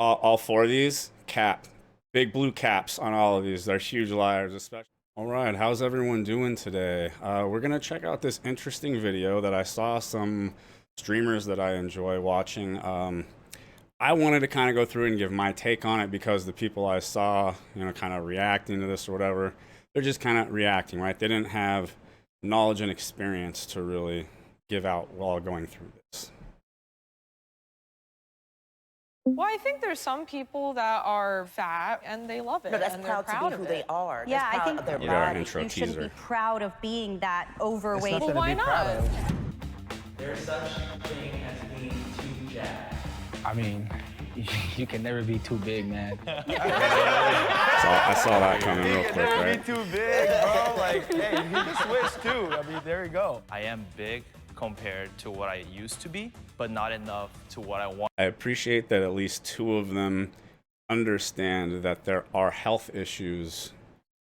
All four of these, cap. Big blue caps on all of these. They're huge liars, especially. All right, how's everyone doing today? We're gonna check out this interesting video that I saw some streamers that I enjoy watching. I wanted to kind of go through and give my take on it because the people I saw, kind of reacting to this or whatever, they're just kind of reacting, right? They didn't have knowledge and experience to really give out while going through this. Well, I think there's some people that are fat and they love it. No, that's and proud they're to be who they are. Yeah, that's I think their our body. intro you shouldn't teaser. be proud of being that overweight. Well, why not? There's such thing as being too jacked. I mean, you can never be too big, man. I saw that coming real quick, right? Be too big, bro. Like, hey, you can switch too. I mean, there you go. I am big compared to what I used to be, but not enough to what I want. I appreciate that at least two of them understand that there are health issues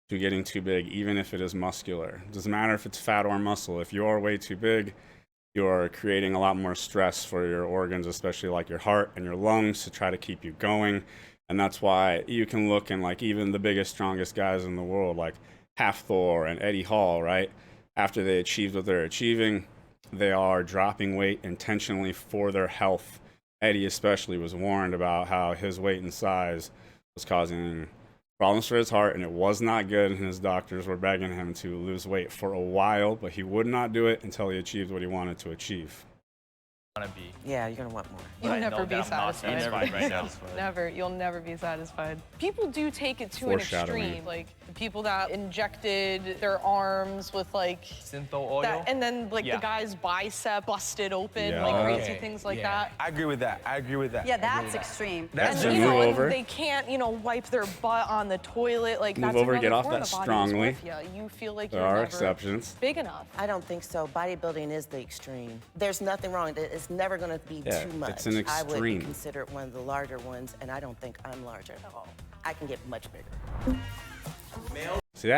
to getting too big, even if it is muscular. It doesn't matter if it's fat or muscle. If you are way too big, you are creating a lot more stress for your organs, especially like your heart and your lungs, to try to keep you going. And that's why you can look in like even the biggest, strongest guys in the world, like Thor and Eddie Hall, right? After they achieved what they're achieving, they are dropping weight intentionally for their health. Eddie especially was warned about how his weight and size was causing problems for his heart, and it was not good, and his doctors were begging him to lose weight for a while, but he would not do it until he achieved what he wanted to achieve. Yeah, you're gonna want more. You'll never be I'm not satisfied. satisfied right now. Never. You'll never be satisfied. People do take it to an Foreshadowing. extreme. Like the people that injected their arms with like Syntho oil? that, and then like Yeah. the guy's bicep busted open, Yeah. like crazy Okay, things like yeah. that. I agree with that. Yeah, that's extreme. That's And Move and over. they can't, wipe their butt on the toilet. Like Move that's over, get another off form that of body strongly. dysmorphia. You feel like There you're are never exceptions. big enough. I don't think so. Bodybuilding is the extreme. There's nothing wrong. It's never gonna be Yeah, too much. it's an I would extreme. consider it one of the larger ones, and I don't think I'm large at all. I can get much bigger. See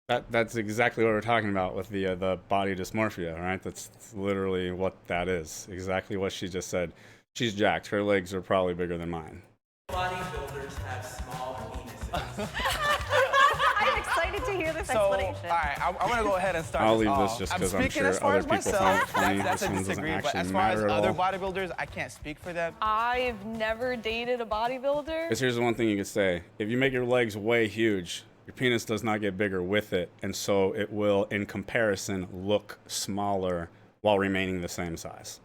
that's exactly what we're talking about with the body dysmorphia, right? That's literally what that is. Exactly what she just said. She's jacked. Her legs are probably bigger than mine. Bodybuilders have small penises. I'm excited to hear this So, all explanation. right, I'm gonna go ahead and start. I'll this leave this off. just 'cause I'm speaking sure as far other as people myself, find it funny. That's This a one doesn't disagree. But actually as far as matter at other all. bodybuilders, I can't speak for them. I've never dated a bodybuilder. Because here's the one thing you could say. If you make your legs way huge, your penis does not get bigger with it, and so it will, in comparison, look smaller while remaining the same size.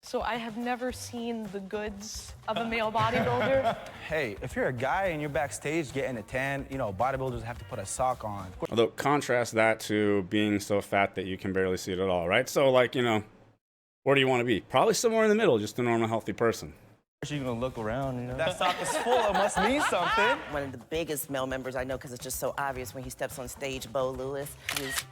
So I have never seen the goods of a male bodybuilder. Hey, if you're a guy and you're backstage getting a tan, bodybuilders have to put a sock on. Although, contrast that to being so fat that you can barely see it at all, right? So, like, where do you want to be? Probably somewhere in the middle, just a normal, healthy person. You're gonna look around, That sock is full. It must mean something. One of the biggest male members I know, because it's just so obvious when he steps on stage, Bo Lewis. He's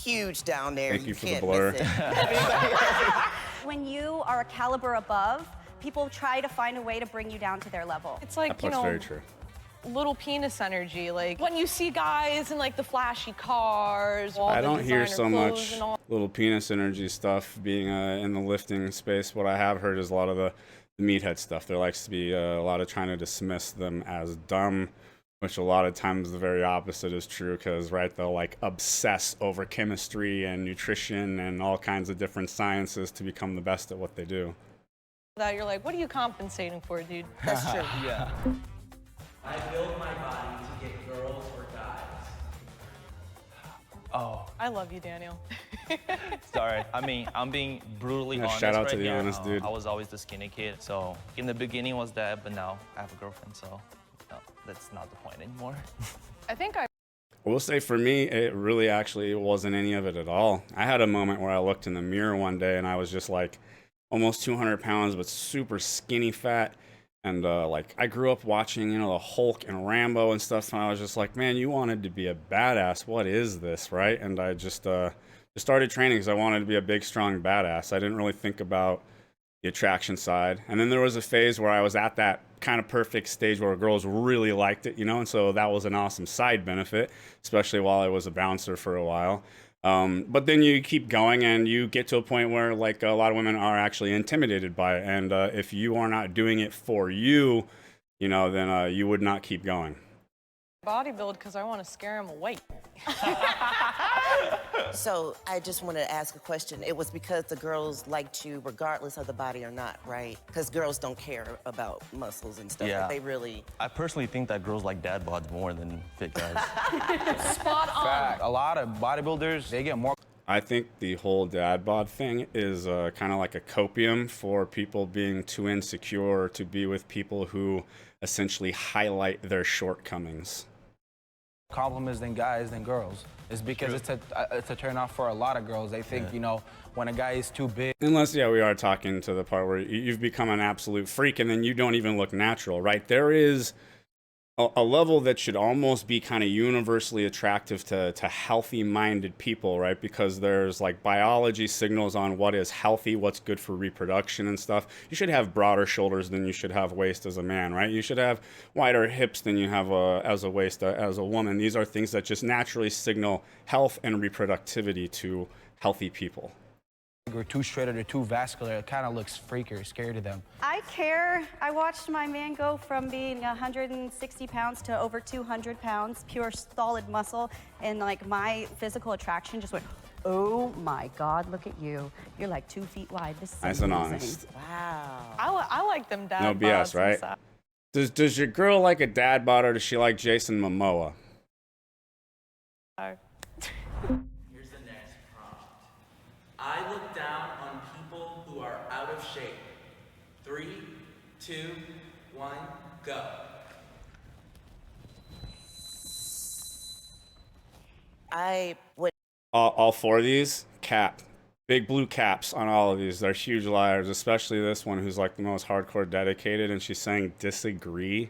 huge down there. Thank you for the can't blur. miss it. When you are a caliber above, people try to find a way to bring you down to their level. It's like, That's very true. little penis energy. Like when you see guys in like the flashy cars, all I the don't hear designer so clothes much and all. little penis energy stuff being in the lifting space. What I have heard is a lot of the meathead stuff. There likes to be a lot of trying to dismiss them as dumb, which a lot of times the very opposite is true because, right, they'll like obsess over chemistry and nutrition and all kinds of different sciences to become the best at what they do. That you're like, what are you compensating for, dude? That's true. Yeah. I build my body to get girls or guys. Oh, I love you, Daniel. Sorry. I mean, I'm being brutally Yeah, honest shout out right to the here. honest dude. I was always the skinny kid. So in the beginning was that, but now I have a girlfriend, so no, that's not the point anymore. I think I I will say for me, it really actually wasn't any of it at all. I had a moment where I looked in the mirror one day and I was just like almost 200 pounds, but super skinny fat. And like I grew up watching, the Hulk and Rambo and stuff. And I was just like, man, you wanted to be a badass. What is this, right? And I just started training because I wanted to be a big, strong badass. I didn't really think about the attraction side. And then there was a phase where I was at that kind of perfect stage where girls really liked it, and so that was an awesome side benefit, especially while I was a bouncer for a while. But then you keep going and you get to a point where like a lot of women are actually intimidated by it. And if you are not doing it for you, you know, then you would not keep going. Bodybuild because I want to scare him away. So I just wanted to ask a question. It was because the girls liked you regardless of the body or not, right? Because girls don't care about muscles and stuff. Yeah. They really... I personally think that girls like dad bods more than fit guys. Spot on. Fact. A lot of bodybuilders, they get more. I think the whole dad bod thing is kind of like a copium for people being too insecure to be with people who essentially highlight their shortcomings. Compliments than guys than girls. It's because it's a turn off for a lot of girls. They think, you know, when a guy is too big. Unless, yeah, we are talking to the part where you've become an absolute freak and then you don't even look natural, right? There is a level that should almost be kind of universally attractive to healthy-minded people, right? Because there's like biology signals on what is healthy, what's good for reproduction and stuff. You should have broader shoulders than you should have waist as a man, right? You should have wider hips than you have as a waist as a woman. These are things that just naturally signal health and reproductivity to healthy people. Or too straight or they're too vascular, it kind of looks freaky, scary to them. I care. I watched my man go from being 160 pounds to over 200 pounds, pure solid muscle, and like my physical attraction just went, oh my God, look at you. You're like 2 feet wide. This is Nice and amazing. honest. Wow. I like them dad No BS, bods right? inside. Does your girl like a dad bod or does she like Jason Momoa? Here's the next prompt. I look down on people who are out of shape. 3, 2, 1, go. I would... All 4 of these, cap. Big blue caps on all of these. They're huge liars, especially this one who's like the most hardcore dedicated, and she's saying disagree.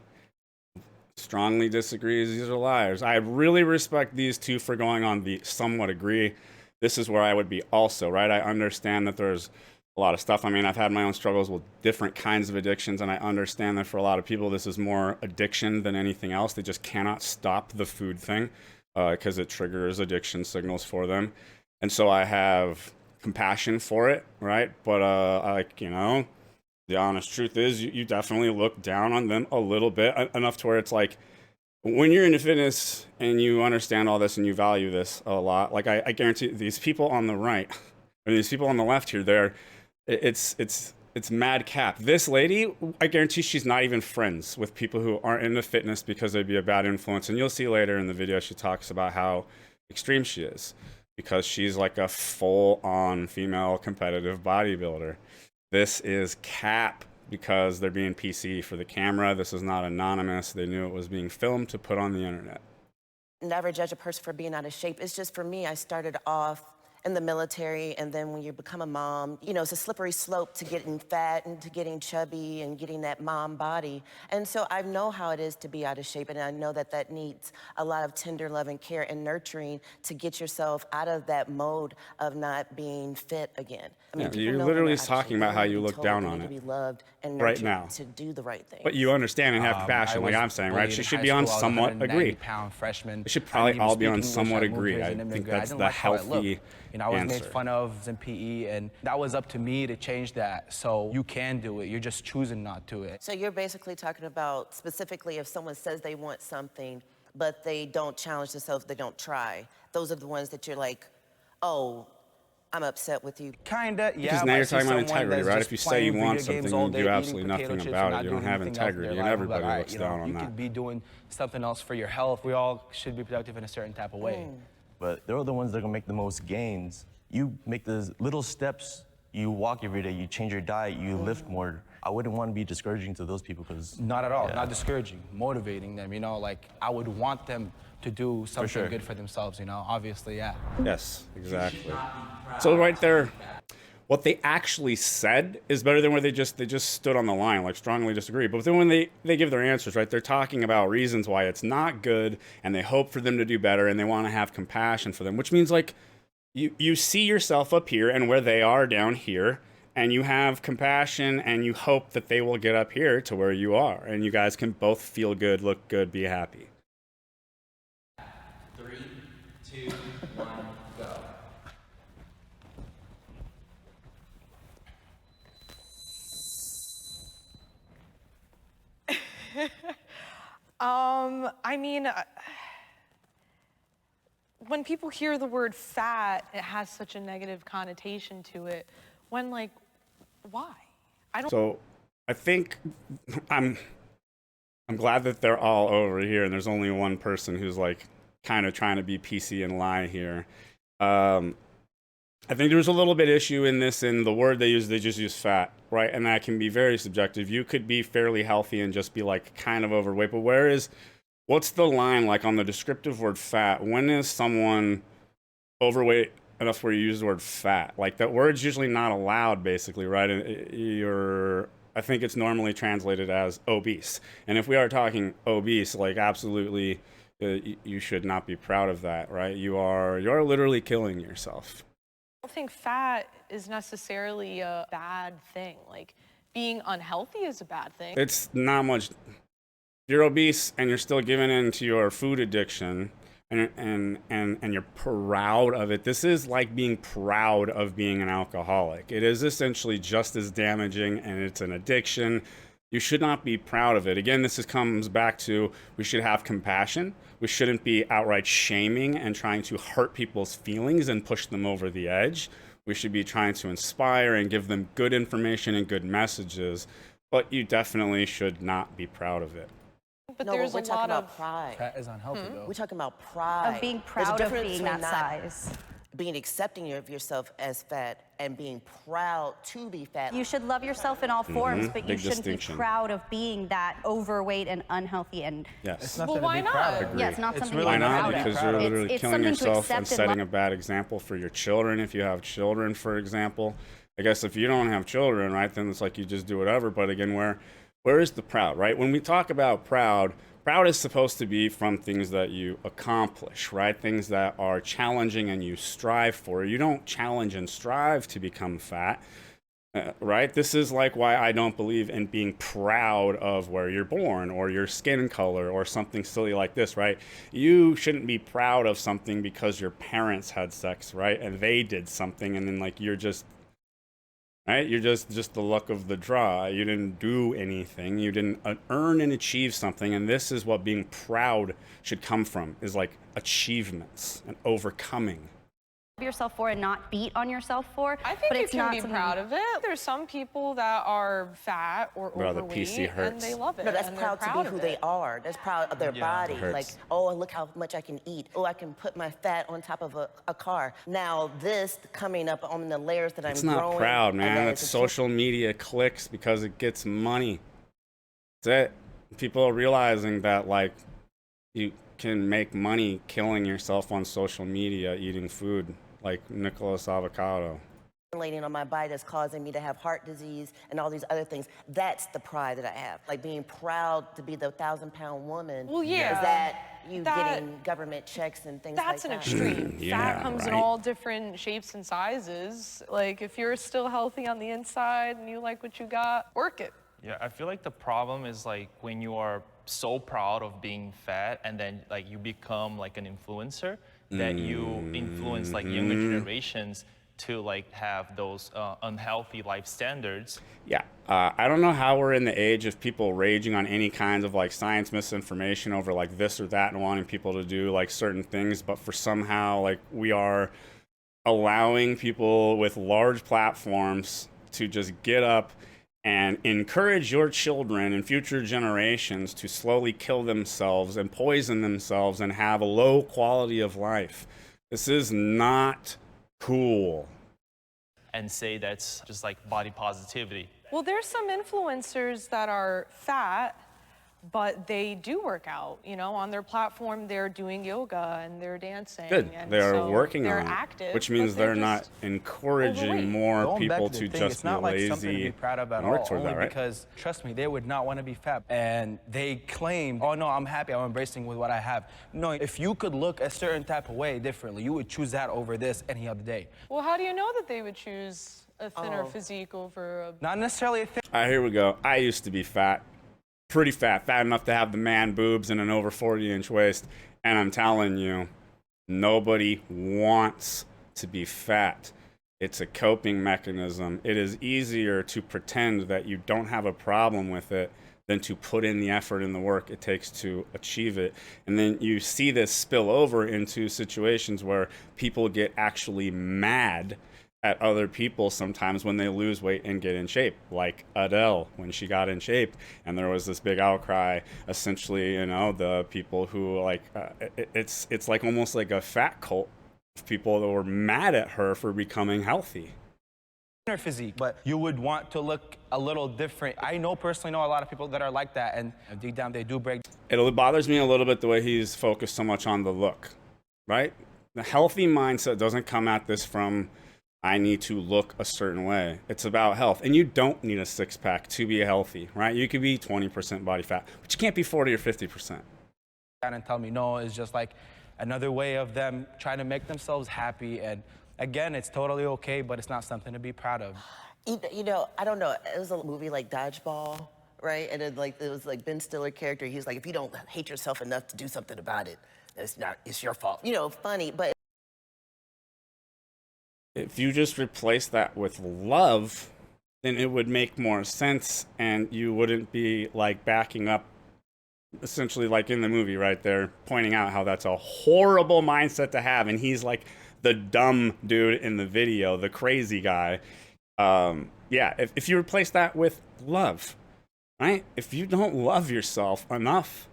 Strongly disagrees. These are liars. I really respect these two for going on the somewhat agree. This is where I would be also, right? I understand that there's a lot of stuff. I mean, I've had my own struggles with different kinds of addictions, and I understand that for a lot of people, this is more addiction than anything else. They just cannot stop the food thing because it triggers addiction signals for them. And so I have compassion for it, right? But like, you know, the honest truth is you definitely look down on them a little bit, enough to where it's like, when you're into fitness and you understand all this and you value this a lot, like I guarantee these people on the right, or these people on the left here, it's mad cap. This lady, I guarantee she's not even friends with people who aren't into fitness because they'd be a bad influence. And you'll see later in the video, she talks about how extreme she is because she's like a full-on female competitive bodybuilder. This is cap because they're being PC for the camera. This is not anonymous. They knew it was being filmed to put on the internet. Never judge a person for being out of shape. It's just for me, I started off in the military, and then when you become a mom, you know, it's a slippery slope to getting fat and to getting chubby and getting that mom body. And so I know how it is to be out of shape, and I know that that needs a lot of tender love and care and nurturing to get yourself out of that mode of not being fit again. I mean, Yeah, people you're know literally when they're out of talking shape. about They how need to you be look told, down they on need it to be loved and right nurtured now. to do the right thing. But you understand and have compassion, like I'm saying, right? She should be on somewhat agree. Freshman. They should probably all be on somewhat agree. I think that's the healthy You know, I was answer. made fun of in PE, and that was up to me to change that. So you can do it. You're just choosing not to it. So you're basically talking about specifically if someone says they want something, but they don't challenge themselves, they don't try. Those are the ones that you're like, oh, I'm upset with you. Kinda, yeah. Because now but I you're see talking about someone integrity, that's right? just If you say playing you want video games something, all you day, do eating absolutely potato nothing chips and about not it. You doing don't have anything else with their integrity, and life. everybody Like, looks you know, down on you that. could be doing something else for your health. We all should be productive in a certain type of way. But they're the ones that are gonna make the most gains. You make the little steps, you walk every day, you change your diet, you lift more. I wouldn't want to be discouraging to those people because... Not at all, not discouraging, motivating them, you know, like I would want them to do something sure. good for themselves, you know, obviously, yeah. Yes, exactly. So right there, what they actually said is better than where they just stood on the line, like strongly disagree. But then when they give their answers, right, they're talking about reasons why it's not good, and they hope for them to do better, and they want to have compassion for them, which means like you see yourself up here and where they are down here, and you have compassion and you hope that they will get up here to where you are, and you guys can both feel good, look good, be happy. 3, 2, 1, go. I mean, when people hear the word fat, it has such a negative connotation to it. When, like, why? I don't. So I think I'm glad that they're all over here and there's only one person who's like kind of trying to be PC and lie here. I think there's a little bit issue in this, in the word they just use fat, right? And that can be very subjective. You could be fairly healthy and just be like kind of overweight, but what's the line like on the descriptive word fat? When is someone overweight enough where you use the word fat? Like that word's usually not allowed basically, right? I think it's normally translated as obese. And if we are talking obese, like absolutely, you should not be proud of that, right? You're literally killing yourself. I don't think fat is necessarily a bad thing. Like, being unhealthy is a bad thing. It's not much. You're obese and you're still giving in to your food addiction and you're proud of it. This is like being proud of being an alcoholic. It is essentially just as damaging, and it's an addiction. You should not be proud of it. Again, comes back to, we should have compassion. We shouldn't be outright shaming and trying to hurt people's feelings and push them over the edge. We should be trying to inspire and give them good information and good messages, but you definitely should not be proud of it. But No, there's we're a talking lot about of pride. Fat is unhealthy though. We're talking about pride. Of being There's a proud of difference being between that not size. being accepting of yourself as fat and being proud to be fat. You should love yourself in all forms, but you Big shouldn't distinction. be proud of being that overweight and unhealthy. And Yes. It's nothing why to be proud not? of. yeah, it's not something really to Why be not? proud of. Because you're literally It's killing something to yourself accept and and setting love. a bad example for your children. If you have children, for example, I guess if you don't have children, right, then it's like you just do whatever. But again, where is the proud, right? When we talk about proud is supposed to be from things that you accomplish, right? Things that are challenging and you strive for. You don't challenge and strive to become fat. Right? This is like why I don't believe in being proud of where you're born or your skin color or something silly like this, right? You shouldn't be proud of something because your parents had sex, right? And they did something, and then like you're just, right? You're just the luck of the draw. You didn't do anything. You didn't earn and achieve something. And this is what being proud should come from, is like achievements and overcoming. Yourself for and not beat on yourself for. I think but you it's can not be something- proud of it. There's some people that are fat or Bro, the overweight PC hurts. and they love it. No, that's and they're proud to be of who it. they are. That's proud of their body. hurts. Like, oh, look how much I can eat. Oh, I can put my fat on top of a car. Now, this coming up on the layers that It's I'm not growing. proud, and man. that It's is social media clicks because it gets money. That's it. People are realizing that, like, you can make money killing yourself on social media eating food, like Nicholas Avocado. accumulating on my body that's causing me to have heart disease and all these other things. That's the pride that I have. Like being proud to be the 1,000-pound woman. Well, yeah. Is that you That- getting government checks and things like That's that? an extreme. Yeah, Fat comes in right. all different shapes and sizes. Like, if you're still healthy on the inside and you like what you got, work it. Yeah, I feel like the problem is like when you are so proud of being fat and then like you become like an influencer that you influence like younger generations to like have those unhealthy life standards. Yeah, I don't know how we're in the age of people raging on any kinds of like science misinformation over like this or that and wanting people to do like certain things, but for somehow like we are allowing people with large platforms to just get up and encourage your children and future generations to slowly kill themselves and poison themselves and have a low quality of life. This is not cool. And say that's just like body positivity. Well, there's some influencers that are fat, but they do work out. You know, on their platform, they're doing yoga and they're dancing. Good. And They are so working they're on it, active, which means but they're they're not just encouraging overweight. more Going back people to to the thing, just it's be not like something to lazy be proud of at and work all, toward only that, right? because, trust me, they would not want to be fat. And they claim, oh no, I'm happy, I'm embracing with what I have. No, if you could look a certain type of way differently, you would choose that over this any other day. Well, how do you know that they would choose a thinner physique over a... Not necessarily a thing. All right, here we go. I used to be fat, pretty fat enough to have the man boobs and an over 40-inch waist. And I'm telling you, nobody wants to be fat. It's a coping mechanism. It is easier to pretend that you don't have a problem with it than to put in the effort and the work it takes to achieve it. And then you see this spill over into situations where people get actually mad at other people sometimes when they lose weight and get in shape, like Adele when she got in shape, and there was this big outcry. Essentially, you know, the people who like it's like almost like a fat cult of people that were mad at her for becoming healthy. Her physique, but you would want to look a little different. I personally know a lot of people that are like that, and deep down they do break. It bothers me a little bit the way he's focused so much on the look, right? The healthy mindset doesn't come at this from, I need to look a certain way. It's about health. And you don't need a six-pack to be healthy, right? You could be 20% body fat, but you can't be 40 or 50%. And tell me, no, it's just like another way of them trying to make themselves happy. And again, it's totally okay, but it's not something to be proud of. You know, I don't know. It was a movie like Dodgeball, right? And it was like Ben Stiller character. He's like, if you don't hate yourself enough to do something about it, it's your fault. You know, funny, but if you just replace that with love, then it would make more sense, and you wouldn't be like backing up, essentially like in the movie right there, pointing out how that's a horrible mindset to have. And he's like the dumb dude in the video, the crazy guy. Yeah, if you replace that with love, right? If you don't love yourself enough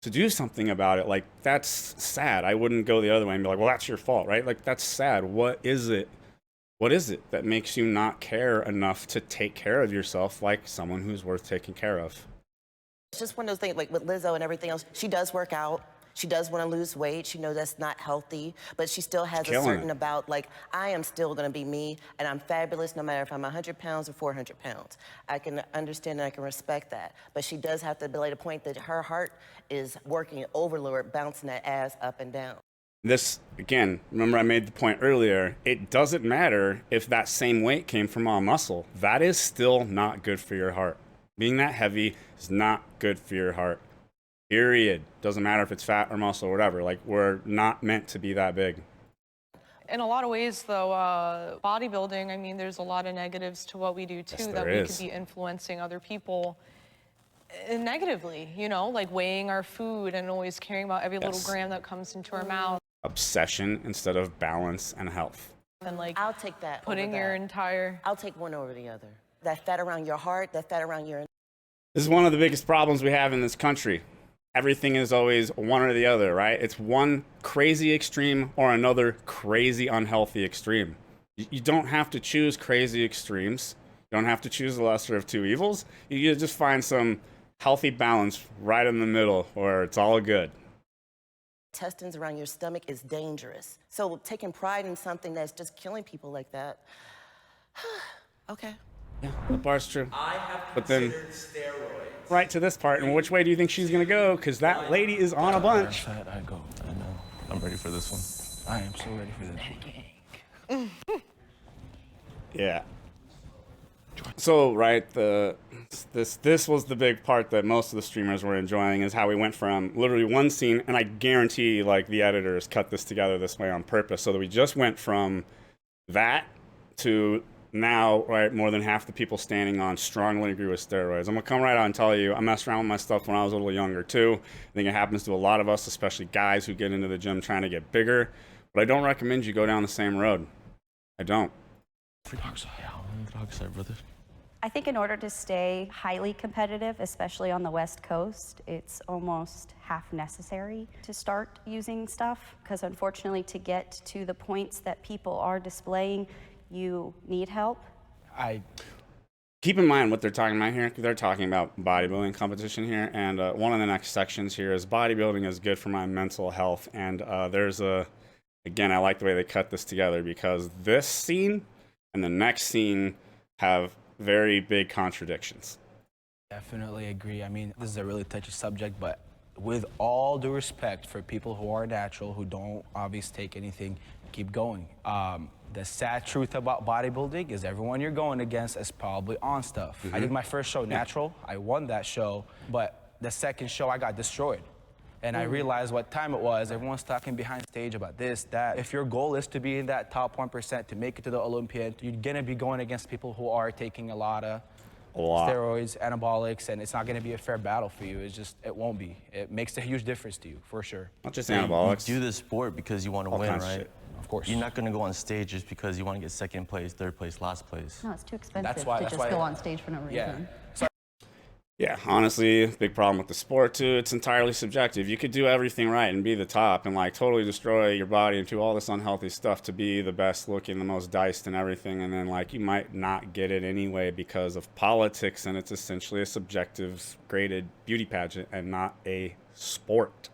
to do something about it, like, that's sad. I wouldn't go the other way and be like, well, that's your fault, right? Like, that's sad. What is it that makes you not care enough to take care of yourself like someone who's worth taking care of? it's just one of those things, like with Lizzo and everything else, she does work out. She does want to lose weight. She knows that's not healthy, but she still has a certain about, like, I am still going to be me, and I'm fabulous no matter if I'm 100 pounds or 400 pounds. I can understand and I can respect that. But she does have to belay the point that her heart is working overload, bouncing that ass up and down. This, again, remember I made the point earlier, it doesn't matter if that same weight came from all muscle. That is still not good for your heart. Being that heavy is not good for your heart. Period. Doesn't matter if it's fat or muscle or whatever. Like, we're not meant to be that big. In a lot of ways, though, bodybuilding, I mean, there's a lot of negatives to what we do, too, Yes, that there we is. could be influencing other people negatively, you know, like weighing our food and always caring about every little gram that comes into our mouth. Obsession instead of balance and health. And, like, I'll take that putting over your that. entire... I'll take one over the other. That fat around your heart, that fat around your... This is one of the biggest problems we have in this country. Everything is always one or the other, right? It's one crazy extreme or another crazy unhealthy extreme. You don't have to choose crazy extremes. You don't have to choose the lesser of two evils. You just find some healthy balance right in the middle where it's all good. Intestines around your stomach is dangerous. So taking pride in something that's just killing people like that, okay. Yeah, the bar's true. I have But then, considered steroids. right to this part, and which way do you think she's gonna go? Because that lady is on a bunch. Fat, I go. I know. I'm ready for this one. I am so ready for this. Yeah. So, right, this was the big part that most of the streamers were enjoying, is how we went from literally one scene, and I guarantee, like, the editors cut this together this way on purpose, so that we just went from that to now, right, more than half the people standing on strongly agree with steroids. I'm gonna come right out and tell you, I messed around with my stuff when I was a little younger too. I think it happens to a lot of us, especially guys who get into the gym trying to get bigger. But I don't recommend you go down the same road. I don't. Free dog side. Yeah, I'm the dog side, brother. I think in order to stay highly competitive, especially on the West Coast, it's almost half necessary to start using stuff, because unfortunately to get to the points that people are displaying, you need help. Keep in mind what they're talking about here. They're talking about bodybuilding competition here, and one of the next sections here is bodybuilding is good for my mental health. And there's again, I like the way they cut this together, because this scene and the next scene have very big contradictions. Definitely agree. I mean, this is a really touchy subject, but with all due respect for people who are natural, who don't obviously take anything, keep going. The sad truth about bodybuilding is everyone you're going against is probably on stuff. I did my first show natural. I won that show, but the second show I got destroyed. And I realized what time it was. Everyone's talking behind stage about this, that. If your goal is to be in that top 1%, to make it to the Olympiad, you're gonna be going against people who are taking a lot of A lot. steroids, anabolics, and it's not going to be a fair battle for you. It won't be. It makes a huge difference to you, for sure. Not just Yeah, anabolics. You do this sport because you want to All win, kinds of right? shit. Of course. You're not going to go on stage just because you want to get second place, third place, last place. No, it's too expensive That's why- to that's just why- go on stage for no reason. Yeah. Yeah, honestly, big problem with the sport too. It's entirely subjective. You could do everything right and be the top and like totally destroy your body and do all this unhealthy stuff to be the best looking, the most diced and everything, and then like you might not get it anyway because of politics, and it's essentially a subjective graded beauty pageant and not a sport.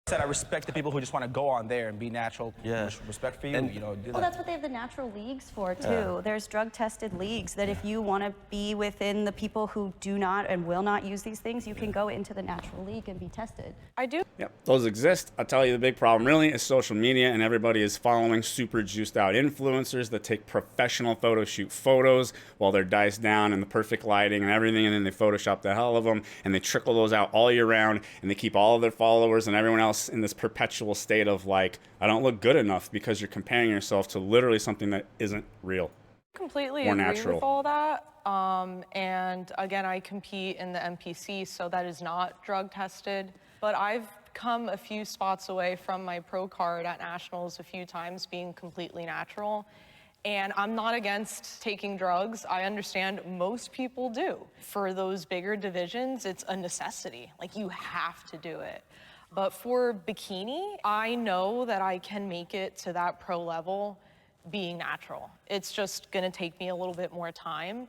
Said I respect the people who just want to go on there and be natural. Yeah. Respect for you, And- you know. Do Well, that. that's what they have the natural leagues for, too. There's drug-tested leagues that if you want to be within the people who do not and will not use these things, you can go into the natural league and be tested. I do. Yep, those exist. I'll tell you, the big problem really is social media, and everybody is following super juiced out influencers that take professional photo shoot photos while they're diced down in the perfect lighting and everything, and then they Photoshop the hell of them, and they trickle those out all year round, and they keep all of their followers and everyone else in this perpetual state of like, I don't look good enough, because you're comparing yourself to literally something that isn't real. Completely More agree natural. with all that. And again, I compete in the NPC, so that is not drug tested. But I've come a few spots away from my pro card at nationals a few times being completely natural. And I'm not against taking drugs. I understand most people do. For those bigger divisions, it's a necessity. Like, you have to do it. But for bikini, I know that I can make it to that pro level being natural. It's just gonna take me a little bit more time.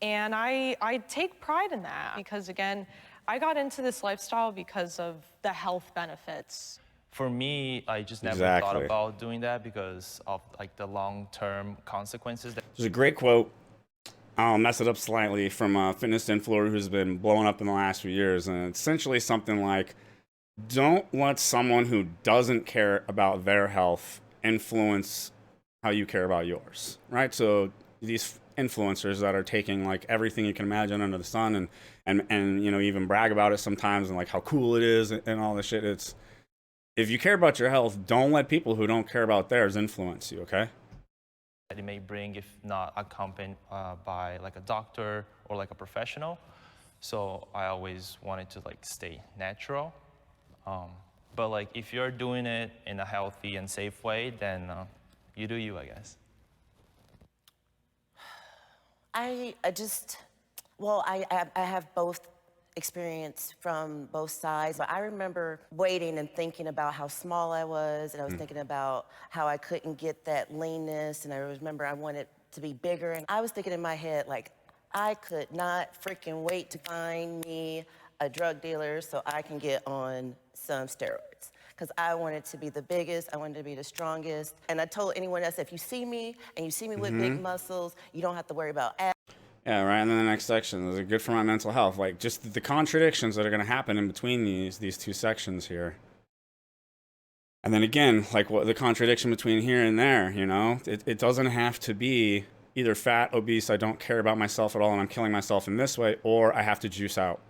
And I take pride in that because, again, I got into this lifestyle because of the health benefits. For me, I just never Exactly. thought about doing that because of like the long-term consequences. There's a great quote, I'll mess it up slightly, from a fitness influencer who's been blowing up in the last few years, and it's essentially something like, don't let someone who doesn't care about their health influence how you care about yours, right? So these influencers that are taking like everything you can imagine under the sun and you know, even brag about it sometimes and like how cool it is and all this shit, it's, if you care about your health, don't let people who don't care about theirs influence you, okay? That it may bring if not accompanied by like a doctor or like a professional. So I always wanted to like stay natural. But like if you're doing it in a healthy and safe way, then you do you, I guess. I have both experience from both sides. But I remember waiting and thinking about how small I was, and I was thinking about how I couldn't get that leanness, and I remember I wanted to be bigger, and I was thinking in my head, like, I could not freaking wait to find me a drug dealer so I can get on some steroids. Because I wanted to be the biggest, I wanted to be the strongest. And I told anyone else, if you see me, and you see me with big muscles, you don't have to worry about abs. Yeah, right. And then the next section is good for my mental health. Like just the contradictions that are going to happen in between these two sections here. And then again, like what the contradiction between here and there, you know, it doesn't have to be either fat, obese, I don't care about myself at all and I'm killing myself in this way, or I have to juice out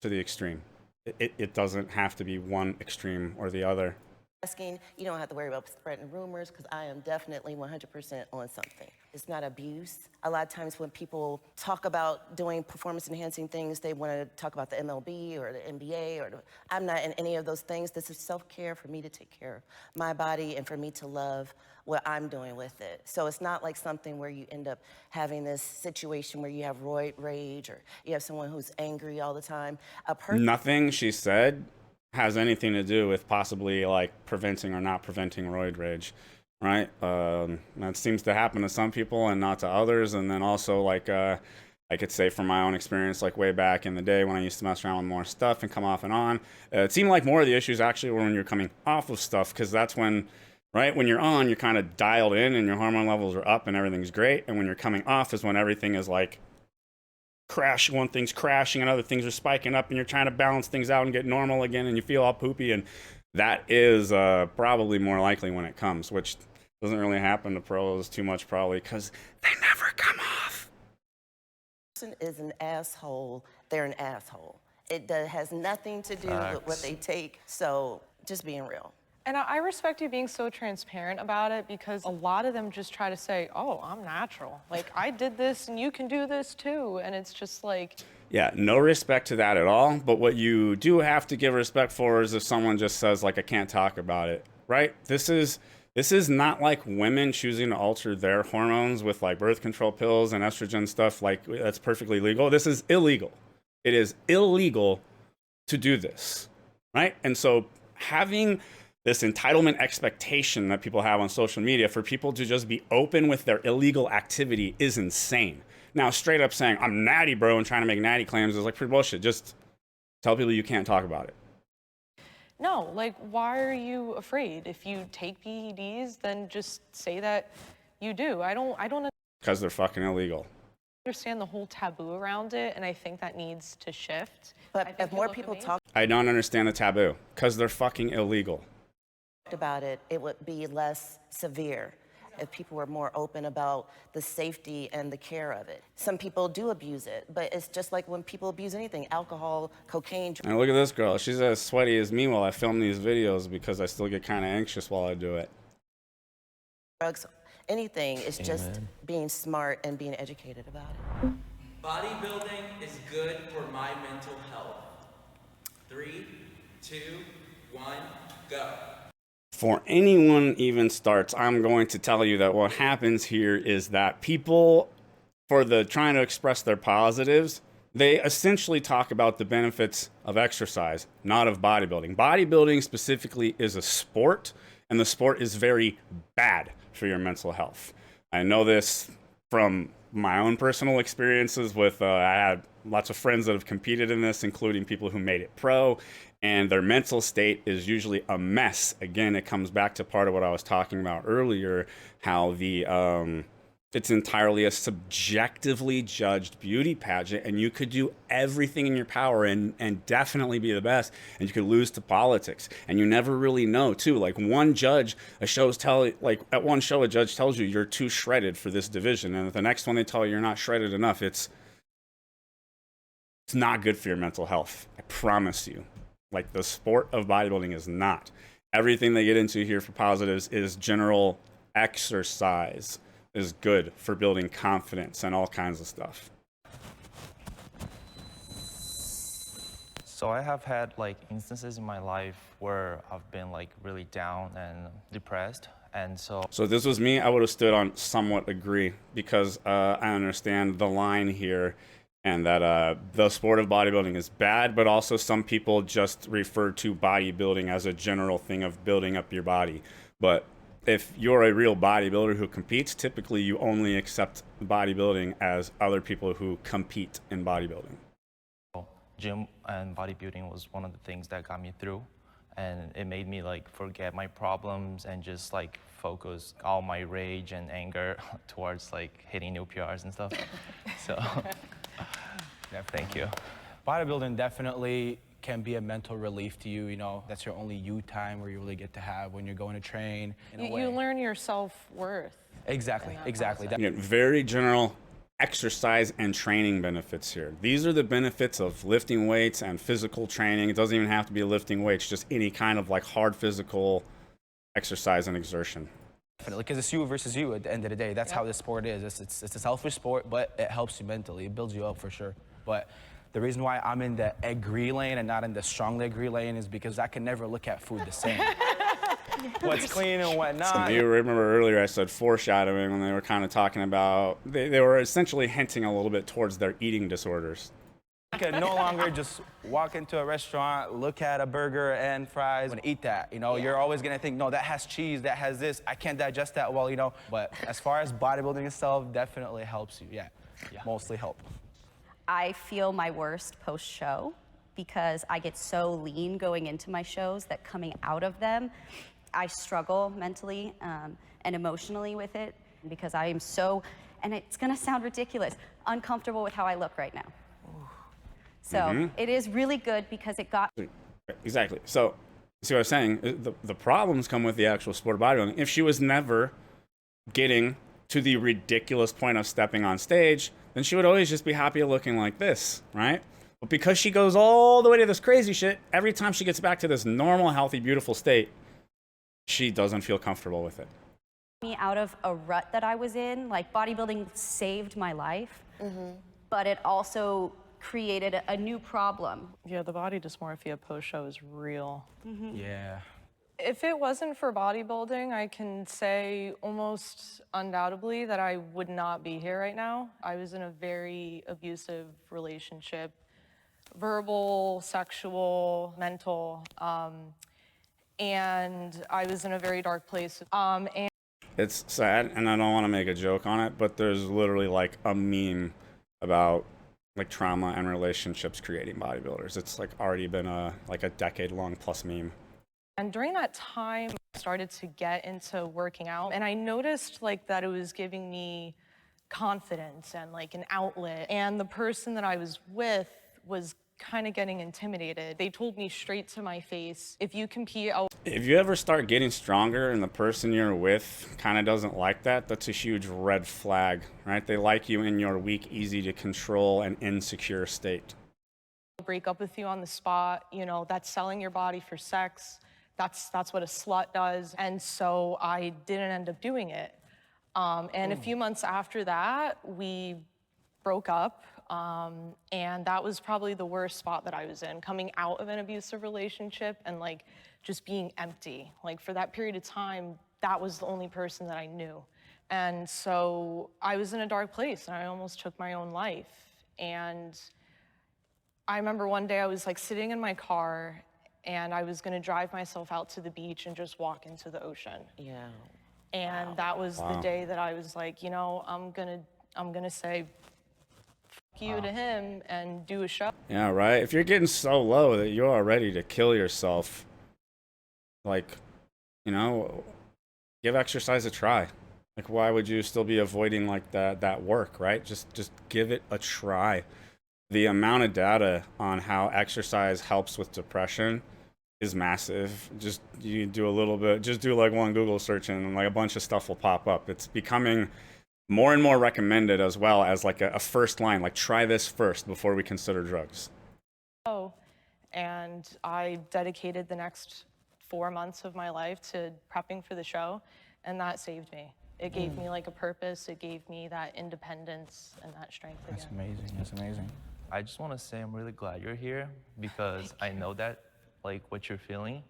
to the extreme. It doesn't have to be one extreme or the other. Asking, you don't have to worry about spreading rumors, because I am definitely 100% on something. It's not abuse. A lot of times when people talk about doing performance-enhancing things, they want to talk about the MLB or the NBA, I'm not in any of those things. This is self-care for me to take care of my body and for me to love what I'm doing with it. So it's not like something where you end up having this situation where you have roid rage or you have someone who's angry all the time. Nothing she said has anything to do with possibly like preventing or not preventing roid rage, right? That seems to happen to some people and not to others. And then also like I could say from my own experience, like way back in the day when I used to mess around with more stuff and come off and on, it seemed like more of the issues actually were when you're coming off of stuff, because that's when, right, when you're on, you're kind of dialed in and your hormone levels are up and everything's great. And when you're coming off is when everything is like crash, one thing's crashing and other things are spiking up and you're trying to balance things out and get normal again and you feel all poopy, and that is probably more likely when it comes, which doesn't really happen to pros too much probably because they never come off. Person is an asshole, they're an asshole. It has nothing to do with what they take, so just being real. And I respect you being so transparent about it, because a lot of them just try to say, oh, I'm natural. Like, I did this and you can do this too. And it's just like... Yeah, no respect to that at all. But what you do have to give respect for is if someone just says, like, I can't talk about it, right? This is not like women choosing to alter their hormones with, like, birth control pills and estrogen stuff. Like, that's perfectly legal. This is illegal. It is illegal to do this, right? And so having this entitlement expectation that people have on social media for people to just be open with their illegal activity is insane. Now, straight up saying, I'm natty, bro, and trying to make natty claims is like pretty bullshit. Just tell people you can't talk about it. No, like, why are you afraid? If you take PEDs, then just say that you do. I don't Because they're fucking illegal. understand the whole taboo around it, and I think that needs to shift. But if more people talked I don't understand the taboo. Because they're fucking illegal. about it, it would be less severe if people were more open about the safety and the care of it. Some people do abuse it, but it's just like when people abuse anything, alcohol, cocaine. And look at this girl. She's as sweaty as me while I film these videos because I still get kind of anxious while I do it. Drugs, anything. It's just being smart and being educated about it. Bodybuilding is good for my mental health. 3, 2, 1, go. Before anyone even starts, I'm going to tell you that what happens here is that people, for the trying to express their positives, they essentially talk about the benefits of exercise, not of bodybuilding. Bodybuilding specifically is a sport, and the sport is very bad for your mental health. I know this from my own personal experiences with, I had lots of friends that have competed in this, including people who made it pro, and their mental state is usually a mess. Again, it comes back to part of what I was talking about earlier, how it's entirely a subjectively judged beauty pageant, and you could do everything in your power and definitely be the best, and you could lose to politics, and you never really know too. Like one judge, at one show a judge tells you you're too shredded for this division, and at the next one they tell you you're not shredded enough. It's not good for your mental health. I promise you. Like, the sport of bodybuilding is not. Everything they get into here for positives is general exercise is good for building confidence and all kinds of stuff. So I have had like instances in my life where I've been like really down and depressed. And so if this was me, I would have stood on somewhat agree, because I understand the line here, and that the sport of bodybuilding is bad, but also some people just refer to bodybuilding as a general thing of building up your body. But if you're a real bodybuilder who competes, typically you only accept bodybuilding as other people who compete in bodybuilding. gym and bodybuilding was one of the things that got me through. And it made me like forget my problems and just like focus all my rage and anger towards like hitting new PRs and stuff. So, yeah, thank you. Bodybuilding definitely can be a mental relief to you. You know, that's your only you time where you really get to have when you're going to train. You learn your self-worth. Exactly, exactly. You get very general exercise and training benefits here. These are the benefits of lifting weights and physical training. It doesn't even have to be lifting weights, just any kind of like hard physical exercise and exertion. Definitely, because it's you versus you at the end of the day. That's how this sport is. It's a selfish sport, but it helps you mentally. It builds you up for sure. But the reason why I'm in the agree lane and not in the strongly agree lane is because I can never look at food the same. What's clean and what not. So you remember earlier I said foreshadowing when they were kind of talking about, they were essentially hinting a little bit towards their eating disorders. You can no longer just walk into a restaurant, look at a burger and fries and eat that. You know, you're always gonna think, no, that has cheese, that has this, I can't digest that well, you know. But as far as bodybuilding itself, definitely helps you, yeah. Mostly help. I feel my worst post-show because I get so lean going into my shows that coming out of them, I struggle mentally and emotionally with it because I am so, and it's gonna sound ridiculous, uncomfortable with how I look right now. So it is really good because it got... Exactly. So, see what I'm saying? The problems come with the actual sport of bodybuilding. If she was never getting to the ridiculous point of stepping on stage, then she would always just be happy looking like this, right? But because she goes all the way to this crazy shit, every time she gets back to this normal, healthy, beautiful state, she doesn't feel comfortable with it. Me out of a rut that I was in. Like, bodybuilding saved my life, but it also created a new problem. Yeah, the body dysmorphia post-show is real. Yeah. If it wasn't for bodybuilding, I can say almost undoubtedly that I would not be here right now. I was in a very abusive relationship, verbal, sexual, mental, and I was in a very dark place. And It's sad, and I don't want to make a joke on it, but there's literally like a meme about like trauma and relationships creating bodybuilders. It's like already been a decade-long plus meme. And during that time, I started to get into working out, and I noticed like that it was giving me confidence and like an outlet. And the person that I was with was kind of getting intimidated. They told me straight to my face, if you compete, If you ever start getting stronger and the person you're with kind of doesn't like that, that's a huge red flag, right? They like you in your weak, easy to control, and insecure state. break up with you on the spot, you know, that's selling your body for sex. That's what a slut does. And so I didn't end up doing it. And a few months after that, we broke up. And that was probably the worst spot that I was in, coming out of an abusive relationship and like just being empty. Like for that period of time, that was the only person that I knew. And so I was in a dark place and I almost took my own life. And I remember one day I was like sitting in my car and I was gonna drive myself out to the beach and just walk into the ocean. Yeah. And that was the day that I was like, you know, I'm gonna say fuck you to him and do a show. Yeah, right? If you're getting so low that you are ready to kill yourself, like, you know, give exercise a try. Like, why would you still be avoiding like that work, right? Just give it a try. The amount of data on how exercise helps with depression is massive. Just you do a little bit, just do like one Google search and like a bunch of stuff will pop up. It's becoming more and more recommended as well as like a first line, like try this first before we consider drugs. And I dedicated the next 4 months of my life to prepping for the show, and that saved me. It gave me like a purpose, it gave me that independence and that strength again. That's amazing, that's amazing. I just want to say I'm really glad you're here because I know that, like, what you're feeling.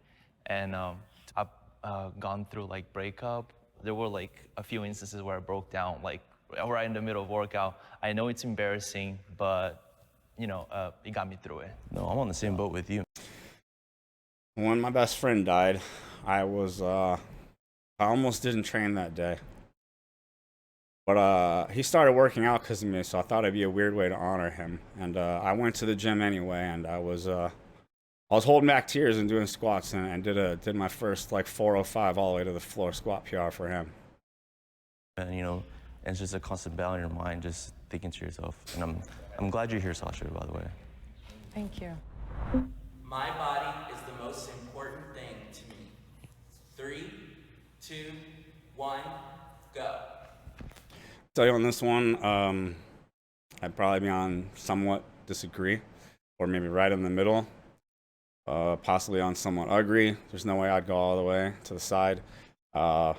And I've gone through, like, breakup. There were, like, a few instances where I broke down, like, right in the middle of workout. I know it's embarrassing, but, you know, it got me through it. No, I'm on the same boat with you. When my best friend died, I almost didn't train that day. But he started working out because of me, so I thought it'd be a weird way to honor him. And I went to the gym anyway, and I was holding back tears and doing squats, and did my first like 405 all the way to the floor squat PR for him. And you know, and it's just a constant battle in your mind, just thinking to yourself. And I'm glad you're here, Sasha, by the way. Thank you. My body is the most important thing to me. 3, 2, 1, go. Tell you on this one, I'd probably be on somewhat disagree, or maybe right in the middle, possibly on somewhat agree. There's no way I'd go all the way to the side. You know,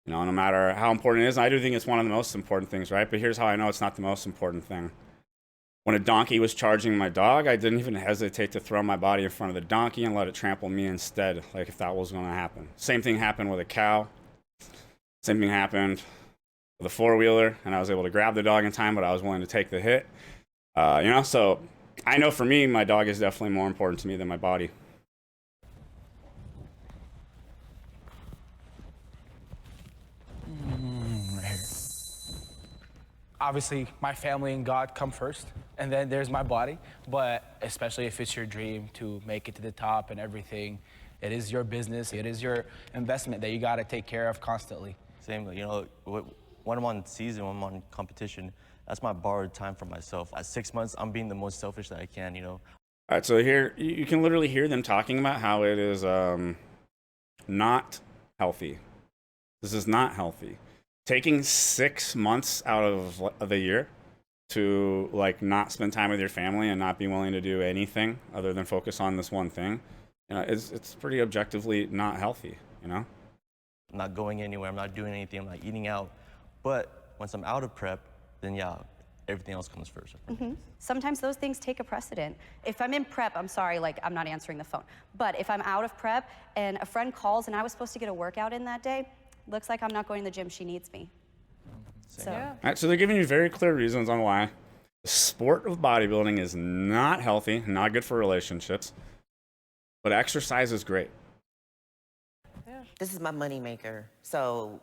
no matter how important it is, I do think it's one of the most important things, right? But here's how I know it's not the most important thing. When a donkey was charging my dog, I didn't even hesitate to throw my body in front of the donkey and let it trample me instead, like if that was going to happen. Same thing happened with a cow. Same thing happened with a four-wheeler, and I was able to grab the dog in time, but I was willing to take the hit. You know, so I know for me, my dog is definitely more important to me than my body. Right here. Obviously, my family and God come first, and then there's my body. But especially if it's your dream to make it to the top and everything, it is your business, it is your investment that you got to take care of constantly. Same, you know, when I'm on season, when I'm on competition, that's my borrowed time for myself. At 6 months, I'm being the most selfish that I can, you know. All right, so here you can literally hear them talking about how it is not healthy. This is not healthy. Taking 6 months out of the year to like not spend time with your family and not be willing to do anything other than focus on this one thing You know, it's pretty objectively not healthy, you know? I'm not going anywhere, I'm not doing anything, I'm not eating out. But once I'm out of prep, then yeah, everything else comes first. Sometimes those things take a precedent. If I'm in prep, I'm sorry, like I'm not answering the phone. But if I'm out of prep and a friend calls and I was supposed to get a workout in that day, looks like I'm not going to the gym, she needs me. So. Yeah. All right, so they're giving you very clear reasons on why the sport of bodybuilding is not healthy, not good for relationships, but exercise is great. This is my moneymaker. So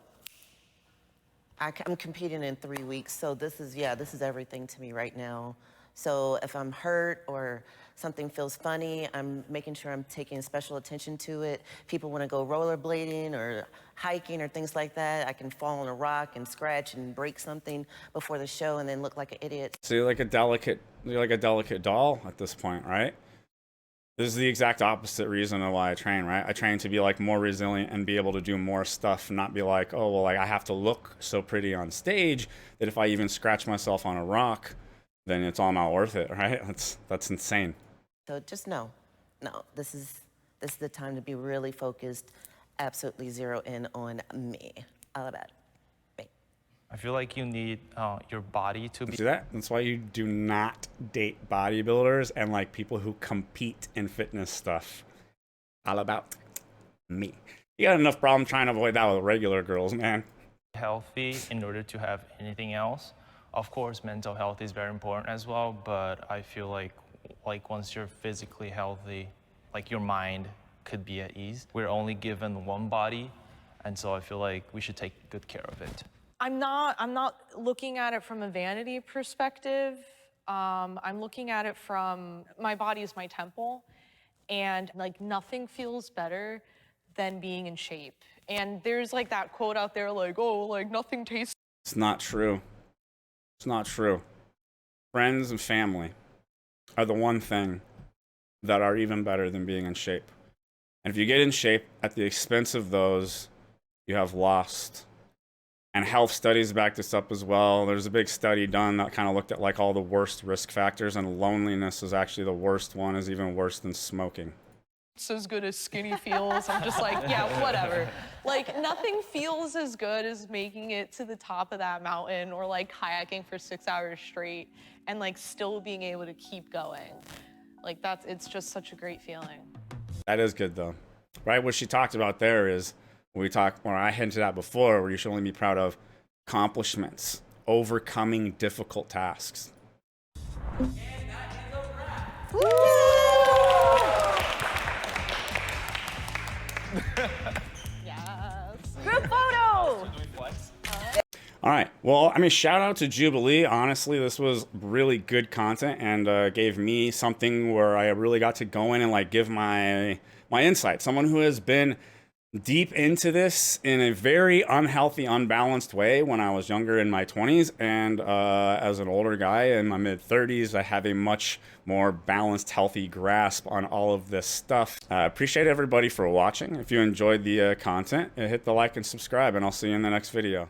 I'm competing in 3 weeks. So this is everything to me right now. So if I'm hurt or something feels funny, I'm making sure I'm taking special attention to it. People want to go rollerblading or hiking or things like that. I can fall on a rock and scratch and break something before the show and then look like an idiot. So you're like a delicate doll at this point, right? This is the exact opposite reason of why I train, right? I train to be like more resilient and be able to do more stuff, not be like, oh, well, like I have to look so pretty on stage that if I even scratch myself on a rock, then it's all not worth it, right? That's insane. So just no, this is the time to be really focused, absolutely zero in on me, all about me. I feel like you need your body to be. See that? That's why you do not date bodybuilders and like people who compete in fitness stuff. All about me. You got enough problem trying to avoid that with regular girls, man. Healthy in order to have anything else. Of course, mental health is very important as well, but I feel like once you're physically healthy, like your mind could be at ease. We're only given one body, and so I feel like we should take good care of it. I'm not looking at it from a vanity perspective. I'm looking at it from my body is my temple, and like nothing feels better than being in shape. And there's like that quote out there like, oh, like nothing tastes. It's not true. It's not true. Friends and family are the one thing that are even better than being in shape. And if you get in shape at the expense of those, you have lost. And health studies back this up as well. There's a big study done that kind of looked at like all the worst risk factors, and loneliness is actually the worst one, is even worse than smoking. It's as good as skinny feels. I'm just like, yeah, whatever. Like nothing feels as good as making it to the top of that mountain or like kayaking for 6 hours straight and like still being able to keep going. Like it's just such a great feeling. That is good though, right? What she talked about there is or I hinted at before, where you should only be proud of accomplishments, overcoming difficult tasks. And that is a wrap. Yes. Group photo! All right. Well, I mean, shout out to Jubilee. Honestly, this was really good content and gave me something where I really got to go in and like give my insight. Someone who has been deep into this in a very unhealthy, unbalanced way when I was younger in my 20s, and as an older guy in my mid-30s, I have a much more balanced, healthy grasp on all of this stuff. Appreciate everybody for watching. If you enjoyed the content, hit the like and subscribe, and I'll see you in the next video.